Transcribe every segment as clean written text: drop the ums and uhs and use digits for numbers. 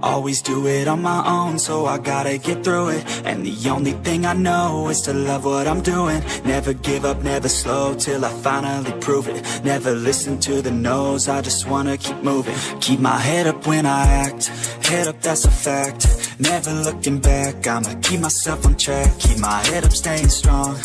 Always do it on my own, so I gotta get through it. And the only thing I know is to love what I'm doing. Never give up, never slow, till I finally prove it. Never listen to the no's, I just wanna keep moving. Keep my head up when I act, head up, that's a fact. Never looking back, I'ma keep myself on track. Keep my head up, staying strong,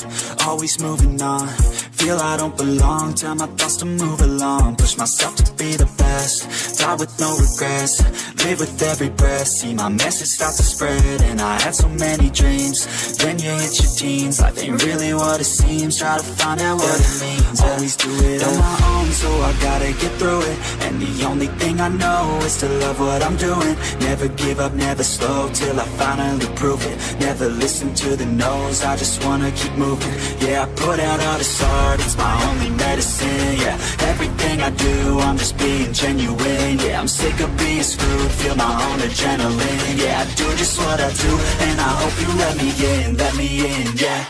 always moving on. Feel I don't belong, tell my thoughts to move along. Push myself to be the best, die with no regrets. Live with every breath, see my message start to spread. And I had so many dreams, then you hit your teens. Life ain't really what it seems, try to find out what it means. Always do it on my own, so I gotta get through it. And the only thing I know is to love what I'm doing. Never give up, never slow, till I finally prove it. Never listen to the no's, I just wanna keep moving. Yeah, I put out all this art, it's my only medicine. Yeah, everything I do, I'm just being genuine. Yeah, I'm sick of being screwed, feel my own adrenaline. Yeah, I do just what I do, and I hope you let me in, yeah.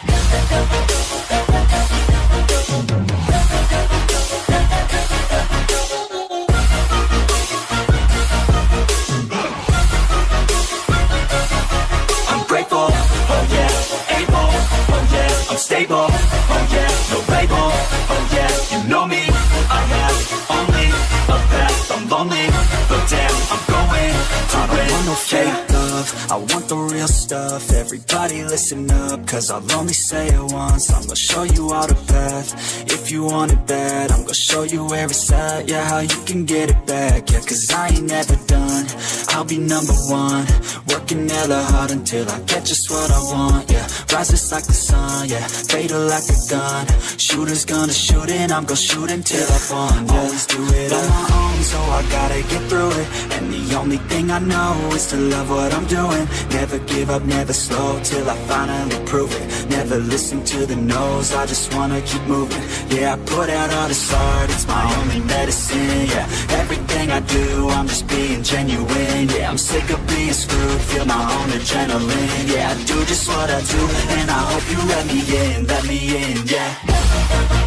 I'm grateful, oh yeah, able, oh yeah, I'm stable, oh yeah, no label, oh yeah, you know me, I have only a path, I'm lonely, but damn, I'm going to win. I don't want no fake love, I want the real stuff. Everybody listen up, cause I'll only say it once. I'm gonna show you all the path, if you want it bad. I'm gonna show you where it's at, yeah, how you can get it back. Yeah, cause I ain't never done, I'll be number one. Working hella hard until I get just what I want, yeah. Rises like the sun, yeah, fatal like a gun. Shooter's gonna shoot and I'm gonna shoot until I won, yeah. Always do it on my own, so I gotta get through it. And the only thing I know is to love what I'm doing. Never give up, never slow, till I finally prove it. Never listen to the no's, I just wanna keep moving. Yeah, I put out all this art, it's my only medicine. Yeah, everything I do, I'm just being genuine. Yeah, I'm sick of being screwed, feel my own adrenaline. Yeah, I do just what I do, and I hope you let me in, yeah.